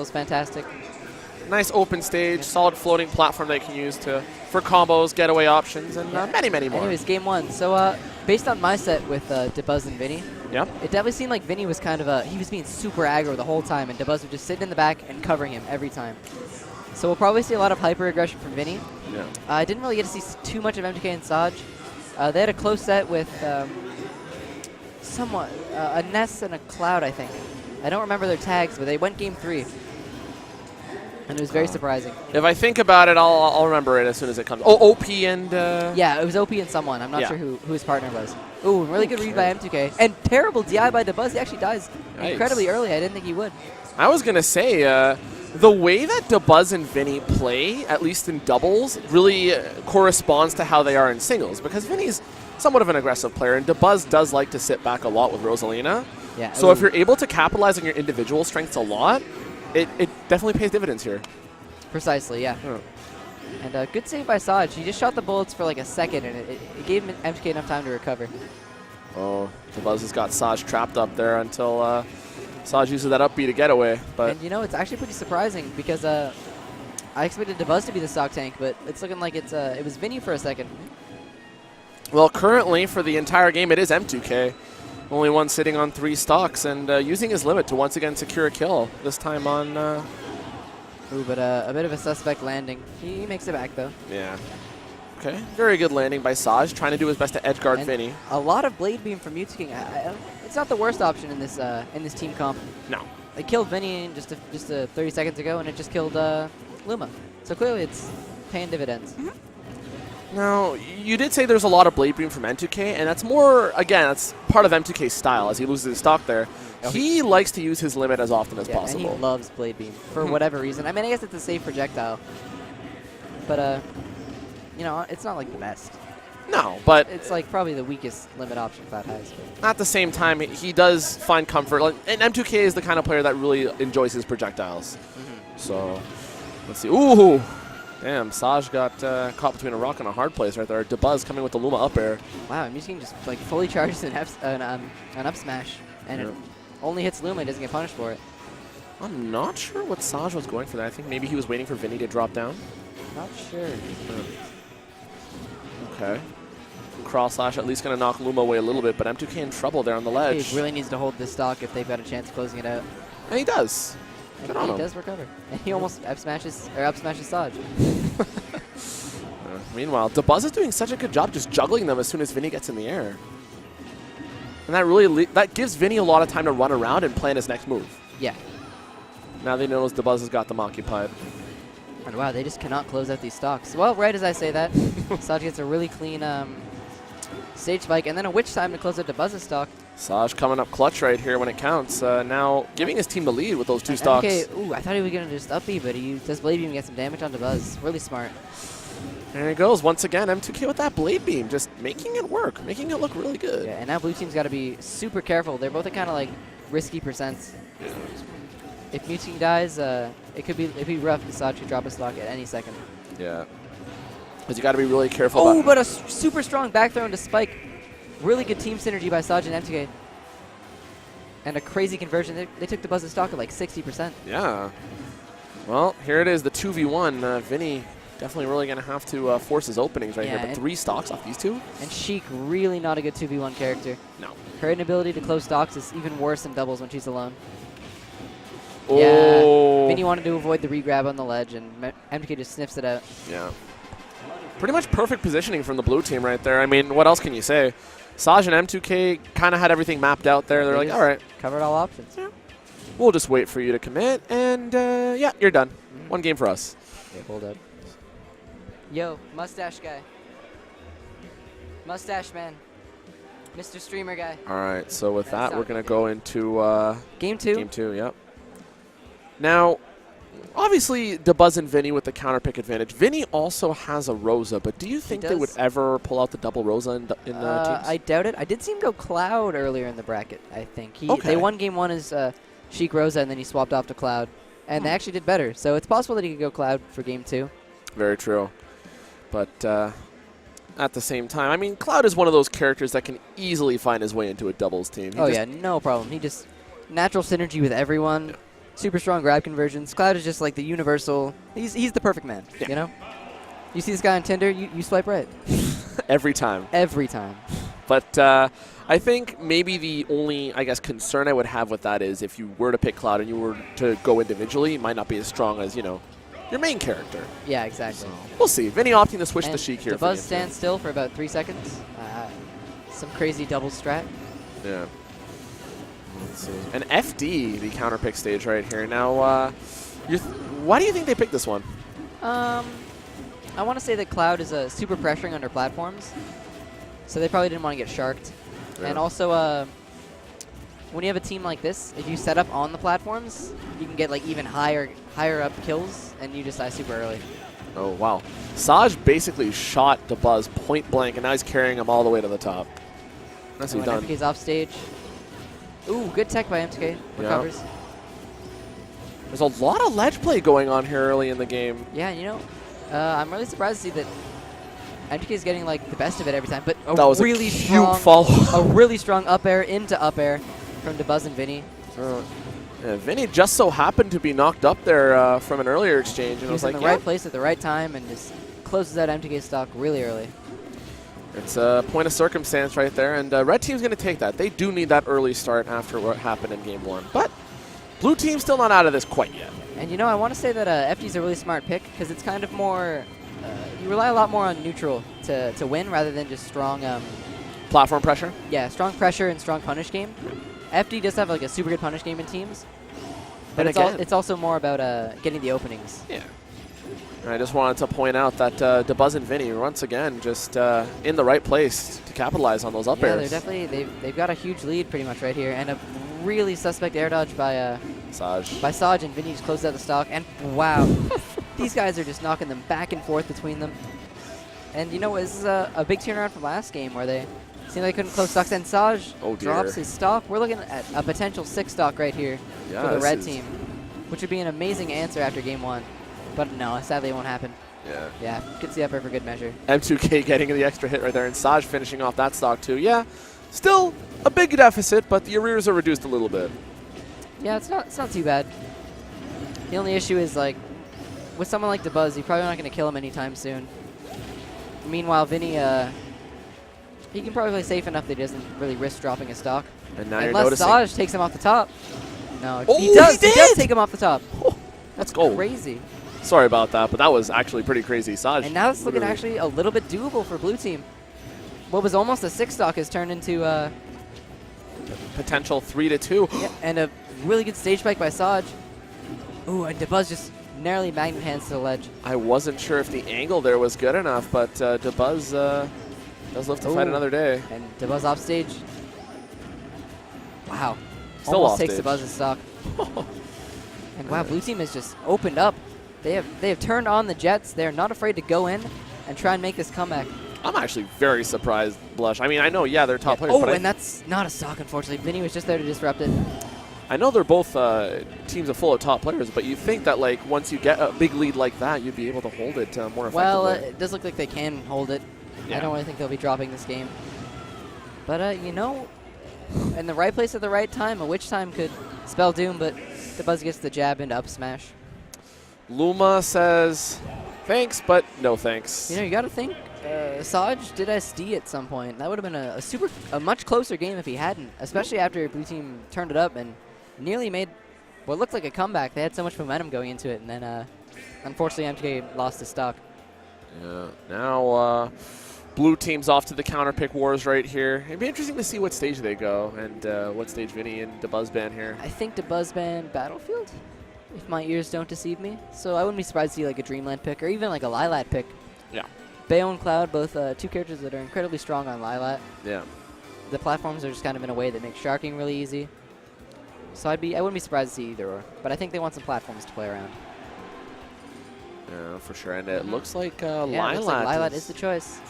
feels fantastic. Nice open stage, solid floating platform that you can use for combos, getaway options, and many, many more. Anyways, game 1. So based on my set with Dabuz and Vinny, yep. It definitely seemed like Vinny was kind of he was being super aggro the whole time, and Dabuz would just sit in the back and covering him every time. So we'll probably see a lot of hyper aggression from Vinny. Yeah. I didn't really get to see too much of MTK and Saj. They had a close set with somewhat a Ness and a Cloud, I think. I don't remember their tags, but they went game 3. And it was very surprising. If I think about it, I'll remember it as soon as it comes. Oh, OP and... yeah, it was OP and someone. I'm not sure who his partner was. Ooh, really good read by M2K. And terrible DI by Dabuz. He actually dies incredibly early. I didn't think he would. I was going to say, the way that Dabuz and Vinny play, at least in doubles, really corresponds to how they are in singles. Because Vinny's somewhat of an aggressive player, and Dabuz does like to sit back a lot with Rosalina. Yeah. So if you're able to capitalize on your individual strengths a lot, it definitely pays dividends here. Precisely, yeah. Oh. And good save by Saj. He just shot the bullets for like a second, and it gave MTK enough time to recover. Oh, Dabuz has got Saj trapped up there until Saj uses that upbeat to get away. But and you know, it's actually pretty surprising because I expected Dabuz to be the stock tank, but it's looking like it was Vinny for a second. Well, currently for the entire game, it is M2K. Only one sitting on 3 stocks and using his limit to once again secure a kill, this time on... Ooh, but a bit of a suspect landing. He makes it back, though. Yeah. Okay, very good landing by Saj, trying to do his best to edge guard Vinny. A lot of Blade Beam from Mewtwo. It's not the worst option in this team comp. No. They killed Vinny just 30 seconds ago, and it just killed Luma. So clearly it's paying dividends. Mm-hmm. Now, you did say there's a lot of Blade Beam from M2K, and that's more, again, that's part of M2K's style as he loses his stock there. Oh, he likes to use his limit as often as possible. And he loves Blade Beam for whatever reason. I mean, I guess it's a safe projectile. But, you know, it's not like the best. No, but... It's like probably the weakest limit option Cloud has. At the same time, he does find comfort. And M2K is the kind of player that really enjoys his projectiles. Mm-hmm. So, let's see. Ooh! Damn, Saj got caught between a rock and a hard place right there. Dabuz coming with the Luma up air. Wow, Mewtwo just like fully charges an up smash, and it only hits Luma. He doesn't get punished for it. I'm not sure what Saj was going for that. I think maybe he was waiting for Vinny to drop down. Not sure. Okay. Cross slash at least going to knock Luma away a little bit, but M2K in trouble there on the ledge. He really needs to hold this stock if they've got a chance of closing it out. And he does. And he does recover. And he almost up smashes Saj. Meanwhile, Dabuz is doing such a good job just juggling them as soon as Vinny gets in the air. And that really that gives Vinny a lot of time to run around and plan his next move. Yeah. Now they know Dabuz has got them occupied. And wow, they just cannot close out these stocks. Well, right as I say that, Saj gets a really clean stage spike, and then a witch time to close out Dabuz's stock. Saj coming up clutch right here when it counts. Now giving his team the lead with those 2 stocks. Okay, ooh, I thought he was going to just up B, but he does Blade Beam and get some damage on Dabuz. Really smart. There he goes once again. M2K with that Blade Beam, just making it work, making it look really good. Yeah, and now blue team's got to be super careful. They're both at kind of like risky percents. Yeah. If Mewtwo dies, it could be rough because Saj could drop a stock at any second. Yeah. But you got to be really careful. Oh, but a super strong back throw into Spike. Really good team synergy by Saj and M2K. And a crazy conversion. They took Dabuz's stock at like 60%. Yeah. Well, here it is, the 2v1. Vinny definitely really going to have to force his openings right here. But 3 stocks off these 2. And Sheik really not a good 2v1 character. No. Her inability to close stocks is even worse than doubles when she's alone. Oh. Yeah. Vinny wanted to avoid the regrab on the ledge, and MTK just sniffs it out. Yeah. Pretty much perfect positioning from the blue team right there. I mean, what else can you say? Saj and M2K kind of had everything mapped out there. They're like, all right. Covered all options. Yeah. We'll just wait for you to commit, and yeah, you're done. 1 game for us. Yeah, hold up. Yo, mustache guy. Mustache man. Mr. Streamer guy. All right, so with that, we're going to go into Game 2. Game 2, yep. Now, obviously, Dabuz and Vinny with the counter pick advantage. Vinny also has a Rosa, but do you think they would ever pull out the double Rosa in teams? I doubt it. I did see him go Cloud earlier in the bracket, I think. Okay. They won Game 1 as Sheik Rosa, and then he swapped off to Cloud. And they actually did better. So it's possible that he could go Cloud for Game 2. Very true. But at the same time, I mean, Cloud is one of those characters that can easily find his way into a doubles team. Yeah, no problem. He just natural synergy with everyone. Yeah. super strong grab conversions. Cloud is just like the universal. He's the perfect man. Yeah. You know. You see this guy on Tinder, you swipe right. Every time. Every time. But I think maybe the only, I guess, concern I would have with that is if you were to pick Cloud and you were to go individually, it might not be as strong as, you know, your main character. Yeah, exactly. So we'll see. Vinny opting to switch and the Sheik here. Buzz stands still for about 3 seconds. Some crazy double strat. Yeah. Let's see. And FD, the counter pick stage right here. Now, why do you think they picked this one? I want to say that Cloud is super pressuring under platforms, so they probably didn't want to get sharked. Yeah. And also, when you have a team like this, if you set up on the platforms, you can get like even higher up kills, and you just die super early. Oh, wow. Saj basically shot the Buzz point blank, and now he's carrying him all the way to the top. That's what he's done. MTK's off stage. Ooh, good tech by MTK. Recovers. Yeah. There's a lot of ledge play going on here early in the game. Yeah, you know, I'm really surprised to see that MTK is getting like the best of it every time, but That was really a cute strong follow. a really strong up air into up air from DeBuzz and Vinny. Yeah, Vinny just so happened to be knocked up there from an earlier exchange, and He I was was in like, the right place at the right time and just closes out MTK stock really early. It's a point of circumstance right there, and red team's going to take that. They do need that early start after what happened in game 1, but blue team's still not out of this quite yet. And you know, I want to say that FD's a really smart pick because it's kind of more, you rely a lot more on neutral to win rather than just strong, Platform pressure? yeah, strong pressure and strong punish game. FD does have like a super good punish game in teams, but it's also more about getting the openings. Yeah. And I just wanted to point out that DeBuzz and Vinny, once again, just in the right place to capitalize on those up Yeah, airs. they're definitely, they've got a huge lead pretty much right here, and a really suspect air dodge by Saj, and Vinny just closed out the stock, and wow, these guys are just knocking them back and forth between them. And you know, this is a big turnaround from last game where they seemed like they couldn't close stocks, and Saj drops his stock. We're looking at a potential 6 stock right here for the red team, which would be an amazing answer after game 1. But no, sadly it won't happen. Yeah. Yeah, gets the up air for good measure. M2K getting the extra hit right there, and Saj finishing off that stock too. Yeah, still a big deficit, but the arrears are reduced a little bit. Yeah, it's not too bad. The only issue is, like, with someone like DeBuzz, you're probably not going to kill him anytime soon. Meanwhile, Vinny, he can probably play safe enough that he doesn't really risk dropping his stock. And now Unless you're noticing. Saj takes him off the top. No, Oh, he does take him off the top. Oh, That's gold. crazy. Sorry about that, but that was actually pretty crazy. Saj. And now it's looking actually a little bit doable for blue team. What was almost a 6 stock has turned into potential 3-2. yeah, and a really good stage spike by Saj. Ooh, and DeBuzz just narrowly magnet hands to the ledge. I wasn't sure if the angle there was good enough, but DeBuzz does live to fight another day. And DeBuzz off stage. Wow. Still almost off takes stage. DeBuzz's stock. And wow, blue team has just opened up. They have turned on the jets. They're not afraid to go in and try and make this comeback. I'm actually very surprised, Blush. I mean, I know, yeah, they're top players, Oh, but and that's not a stock, unfortunately. Vinny was just there to disrupt it. I know they're both teams are full of top players, but you think that, like, once you get a big lead like that, you'd be able to hold it more effectively. Well, it does look like they can hold it. Yeah. I don't really think they'll be dropping this game. But, you know, in the right place at the right time, a witch time could spell doom, but DeBuzz gets the jab into up smash. Luma says, thanks, but no thanks. You know, you got to think Saj did SD at some point. That would have been a much closer game if he hadn't, especially after blue team turned it up and nearly made what looked like a comeback. They had so much momentum going into it, and then unfortunately MTK lost his stock. Yeah. Now blue team's off to the counter pick wars right here. It'd be interesting to see what stage they go and what stage Vinny and DeBuzz ban here. I think DeBuzz ban Battlefield, if my ears don't deceive me. So I wouldn't be surprised to see like a Dreamland pick or even like a Lilat pick. Yeah. Bayo and Cloud, both two characters that are incredibly strong on Lilat. Yeah. The platforms are just kind of in a way that makes sharking really easy. So I wouldn't be surprised to see either or. But I think they want some platforms to play around. Yeah, for sure. And it looks like Yeah, it looks like Lilat is the choice.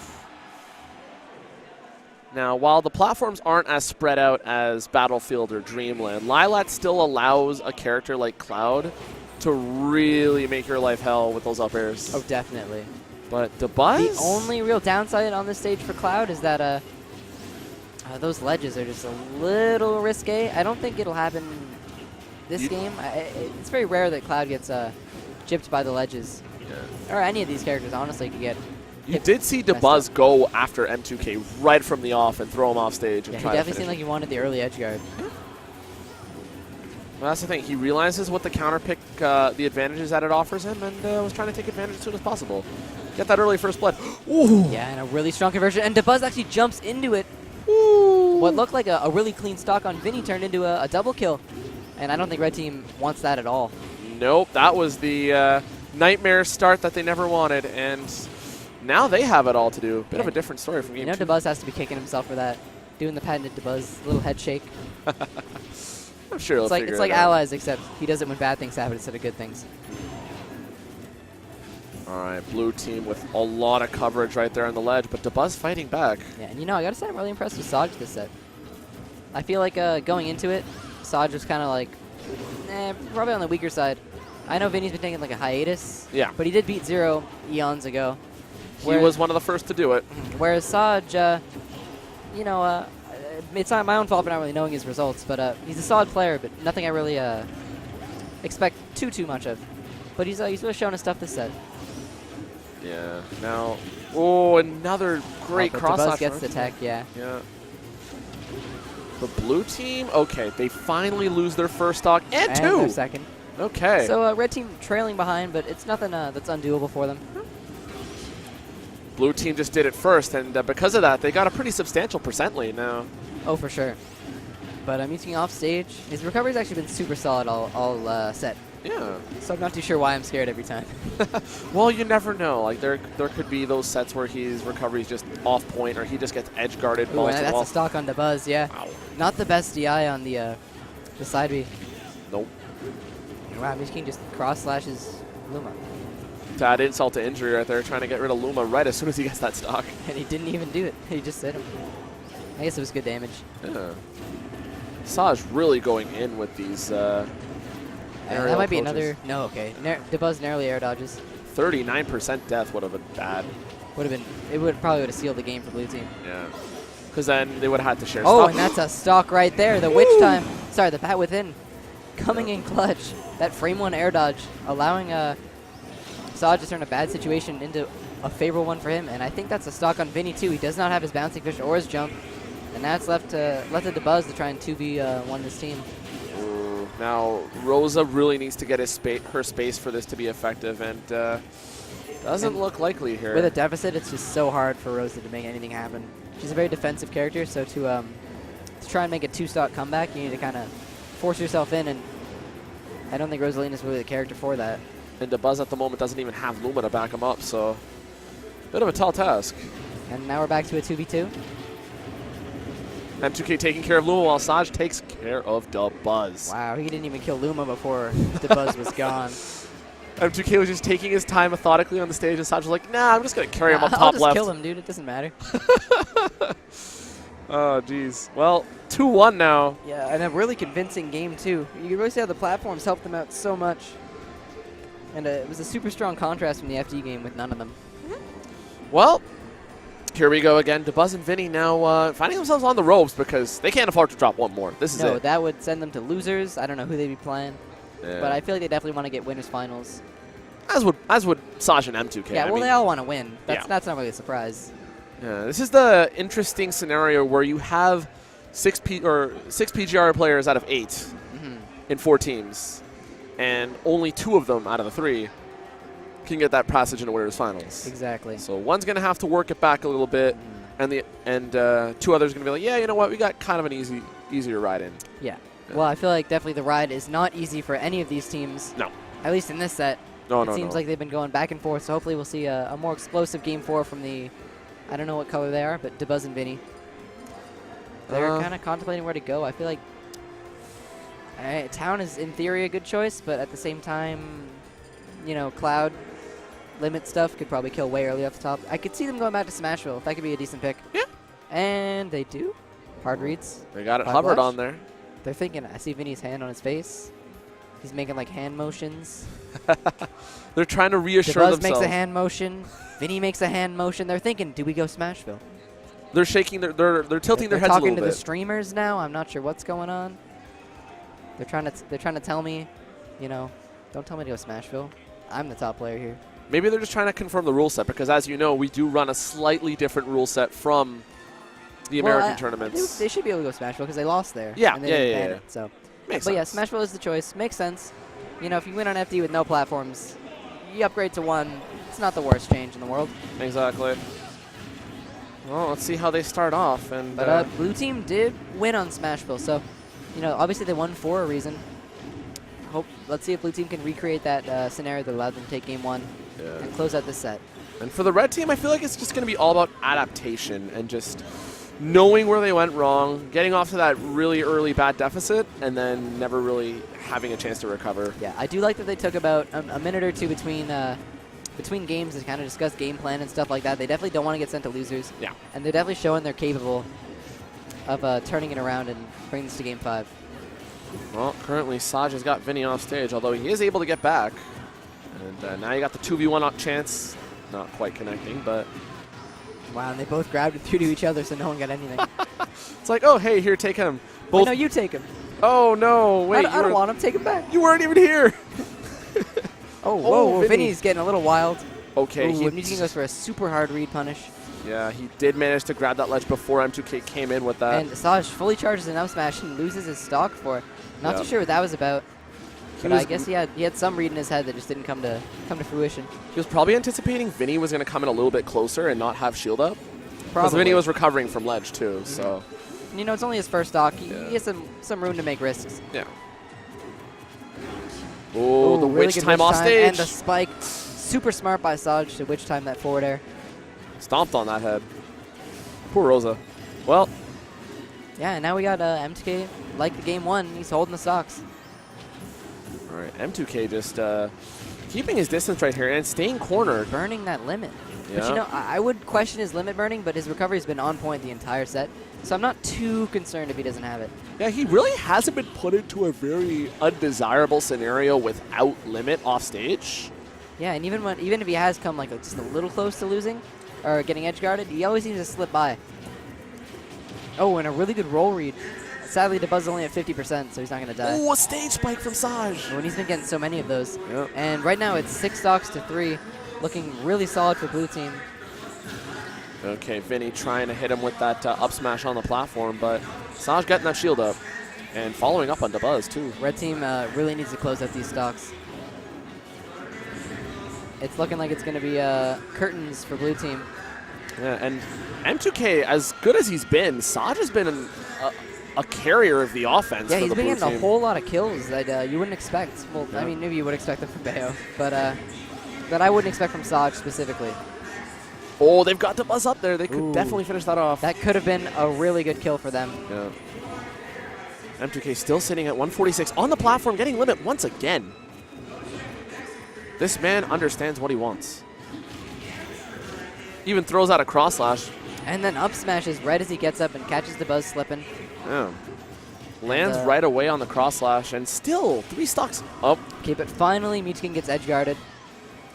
Now, while the platforms aren't as spread out as Battlefield or Dreamland, Lilat still allows a character like Cloud to really make your life hell with those up airs. Oh, definitely. But DeBuzz? The only real downside on this stage for Cloud is that those ledges are just a little risque. I don't think it'll happen this game, it's very rare that Cloud gets gypped by the ledges. Yeah. Or any of these characters, honestly, could get. You did see Dabuz go after M2K right from the off and throw him off stage. And he definitely seemed like he wanted the early edge guard. Well, that's the thing. He realizes what the counter pick, the advantages that it offers him, and was trying to take advantage as soon as possible. Get that early first blood. Ooh. Yeah, and a really strong conversion. And Dabuz actually jumps into it. Ooh. What looked like a really clean stock on Vinny turned into a double kill. And I don't think Red Team wants that at all. Nope, that was the nightmare start that they never wanted. And now they have it all to do. Bit of a different story from game 2. Dabuz has to be kicking himself for that. Doing the patented Dabuz little head shake. I'm sure he'll figure it out. It's like Allies, except he does it when bad things happen instead of good things. All right, blue team with a lot of coverage right there on the ledge, but Dabuz fighting back. Yeah, and I gotta say, I'm really impressed with Saj this set. I feel like going into it, Saj was kind of like, probably on the weaker side. I know Vinny's been taking like a hiatus. Yeah. But he did beat 0 eons ago. He was one of the first to do it. Whereas Saj, it's not my own fault for not really knowing his results, but he's a solid player, but nothing I really expect too much of. But he's really showing his stuff this set. Yeah. Now, another great cross slash. Gets the tech, yeah. Yeah. The blue team, okay, they finally lose their first stock and 2. Their second. Okay. So red team trailing behind, but it's nothing that's undoable for them. Blue team just did it first, and because of that, they got a pretty substantial percent lead now. Oh, for sure. But I'm using off stage. His recovery's actually been super solid all set. Yeah. So I'm not too sure why I'm scared every time. Well, you never know. Like there could be those sets where his recovery's just off point, or he just gets edge guarded. Ooh, that's a stock on Dabuz, yeah. Wow. Not the best DI on the side B. Nope. Wow, Mish King just cross slashes Luma. To add insult to injury right there, trying to get rid of Luma right as soon as he gets that stock. And he didn't even do it. He just hit him. I guess it was good damage. Yeah. Saj really going in with these that might be approaches. another. No, okay. Dabuz narrowly air dodges. 39% death would have been bad. It probably would have sealed the game for blue team. Yeah. Because then they would have had to share Oh, stock. and that's a stock right there. The witch time. Sorry, the bat within. Coming in clutch. That frame 1 air dodge, allowing Saj to turn a bad situation into a favorable one for him. And I think that's a stock on Vinny too. He does not have his bouncing fish or his jump. And now it's left to Dabuz to try and 2v1 this team. Ooh, now Rosa really needs to get her space for this to be effective, and doesn't look likely here. With a deficit, it's just so hard for Rosa to make anything happen. She's a very defensive character, so to try and make a 2-stock comeback, you need to kind of force yourself in, and I don't think Rosalina's really the character for that. And Dabuz at the moment doesn't even have Luma to back him up, so bit of a tall task. And now we're back to a 2v2. M2K taking care of Luma while Saj takes care of Dabuz. Wow, he didn't even kill Luma before Dabuz was gone. M2K was just taking his time methodically on the stage, and Saj was like, nah, I'm just going to carry him up top I'll just left. kill him, dude. It doesn't matter. Oh, jeez. Well, 2-1 now. Yeah, and a really convincing game, too. You can really see how the platforms helped them out so much. And it was a super strong contrast from the FD game with none of them. Well, here we go again. Dabuz and Vinny now finding themselves on the ropes because they can't afford to drop one more. This is it. No, that would send them to losers. I don't know who they'd be playing. Yeah. But I feel like they definitely want to get winners finals. As would Saj and M2K. Yeah, I well, mean, they all want to win. That's yeah. not really a surprise. Yeah, this is the interesting scenario where you have six PGR players out of 8 in 4 teams, and only 2 of them out of the 3 can get that passage into winners finals. Exactly. So one's going to have to work it back a little bit, and 2 others are going to be like, yeah, you know what, we got kind of an easier ride in. Yeah. Well, I feel like definitely the ride is not easy for any of these teams. No. At least in this set. It seems like they've been going back and forth, so hopefully we'll see a more explosive Game 4 from the, I don't know what color they are, but Dabuz and Vinny. They're kind of contemplating where to go. I feel like Town is, in theory, a good choice, but at the same time, you know, Cloud limit stuff could probably kill way early off the top. I could see them going back to Smashville, if that could be a decent pick. Yeah. And they do. Hard reads. They got it Hard hovered blush. on there. They're thinking, I see Vinny's hand on his face. He's making like hand motions. They're trying to reassure Dabuz themselves. makes a hand motion. Vinny makes a hand motion. They're thinking, do we go Smashville? They're shaking. They're tilting their heads a talking little to bit. the streamers now. I'm not sure what's going on. They're trying to tell me, you know, don't tell me to go Smashville. I'm the top player here. Maybe they're just trying to confirm the rule set because, as you know, we do run a slightly different rule set from the American tournaments. They should be able to go Smashville because they lost there. Yeah, and they didn't ban yeah. it, so. Makes but sense. yeah, Smashville is the choice. Makes sense. You know, if you win on FD with no platforms, you upgrade to 1. It's not the worst change in the world. Exactly. Well, let's see how they start off. And but blue team did win on Smashville, so you know, obviously they won for a reason. Let's see if blue team can recreate that scenario that allowed them to take game 1 and close out this set. And for the red team, I feel like it's just going to be all about adaptation and just knowing where they went wrong, getting off to that really early bad deficit, and then never really having a chance to recover. Yeah, I do like that they took about a minute or two between games to kind of discuss game plan and stuff like that. They definitely don't want to get sent to losers. Yeah. And they're definitely showing they're capable of turning it around and bringing this to game 5. Well, currently Saj has got Vinny off stage, although he is able to get back. And now you got the 2v1 chance. Not quite connecting, but... Wow, and they both grabbed it through to each other, so no one got anything. It's like, oh, hey, here, take him. Both. No, you take him. Oh, no, wait. I don't want him. Take him back. You weren't even here. Oh, whoa, Vinny's getting a little wild. Okay. Ooh, he goes for a super hard read punish. Yeah, he did manage to grab that ledge before M2K came in with that. And Saj fully charges an up smash and loses his stock for it. Not too sure what that was about. But I guess he had some read in his head that just didn't come to fruition. He was probably anticipating Vinny was going to come in a little bit closer and not have shield up. Because Vinny was recovering from ledge too, so. You know, it's only his first stock. He has some room to make risks. Yeah. Oh, the really witch time off stage. And the spike. Super smart by Saj to witch time that forward air. Stomped on that head. Poor Rosa. Well. Yeah, and now we got M2K like the game 1. He's holding the stocks. All right, M2K just keeping his distance right here and staying cornered. Burning that limit. Yeah. But you know, I would question his limit burning, but his recovery's been on point the entire set. So I'm not too concerned if he doesn't have it. Yeah, he really hasn't been put into a very undesirable scenario without limit off stage. Yeah, and even if he has come like just a little close to losing or getting edge guarded, he always seems to slip by. Oh, and a really good roll read. Sadly, the buzz is only at 50%, so he's not going to die. Oh, a stage spike from Saj. When he's been getting so many of those. Yep. And right now it's 6 stocks to 3, looking really solid for blue team. Okay, Vinny trying to hit him with that up smash on the platform, but Saj getting that shield up and following up on Dabuz too. Red team really needs to close out these stocks. It's looking like it's going to be curtains for blue team. Yeah, and M2K, as good as he's been, Saj has been a carrier of the offense. Yeah, for he's the been blue getting team. a whole lot of kills that you wouldn't expect. Well, Yeah. I mean, maybe you would expect them from Bayo, but that I wouldn't expect from Saj specifically. Oh, they've got Dabuz up there. They could Ooh. definitely finish that off. That could have been a really good kill for them. Yeah. M2K still sitting at 146 on the platform, getting limit once again. This man understands what he wants. Even throws out a cross slash. And then up smashes right as he gets up and catches the buzz slipping. Yeah. Lands right away on the cross slash and still 3 stocks up. Okay, but finally Mewtwo gets edge guarded.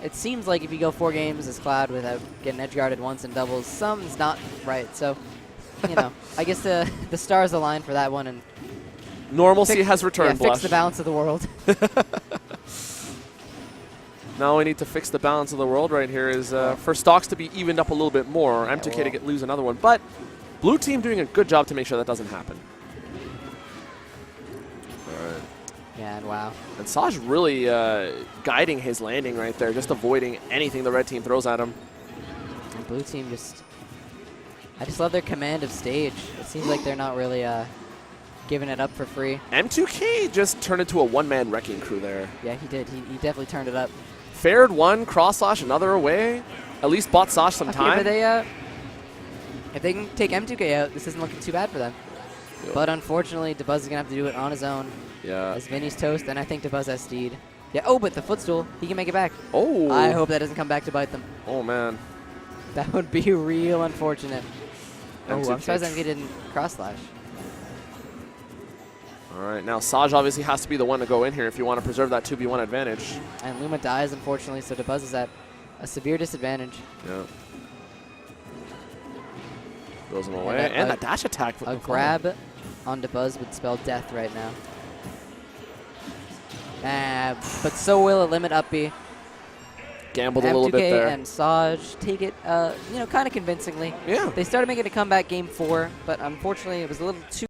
It seems like if you go 4 games as Cloud without getting edge guarded once in doubles, something's not right. So, you know, I guess the stars align for that one and normalcy has returned. Yeah, fix the balance of the world. Now we need to fix the balance of the world right here is for stocks to be evened up a little bit more. M2K to lose another one. But blue team doing a good job to make sure that doesn't happen. All right. Yeah, and wow. And Saj really guiding his landing right there, just avoiding anything the red team throws at him. And blue team I just love their command of stage. It seems like they're not really giving it up for free. M2K just turned into a one-man wrecking crew there. Yeah, he did. He definitely turned it up. Fared one, cross slash another away. At least bought Saj some time. But if they can take M2K out, this isn't looking too bad for them. Yep. But unfortunately, Dabuz is going to have to do it on his own. Yeah. As Vinny's toast, and I think Dabuz has steed. Yeah, oh, but the footstool, he can make it back. Oh. I hope that doesn't come back to bite them. Oh, man. That would be real unfortunate. Oh, M2K. I'm surprised he didn't cross slash. All right, now Saj obviously has to be the one to go in here if you want to preserve that 2v1 advantage. And Luma dies, unfortunately, so Dabuz is at a severe disadvantage. Yeah. Throws him away. And that dash attack. A grab on Dabuz would spell death right now. But so will a limit up B. Gambled a little bit there. and Saj take it, kind of convincingly. Yeah. They started making a comeback game 4, but unfortunately it was a little too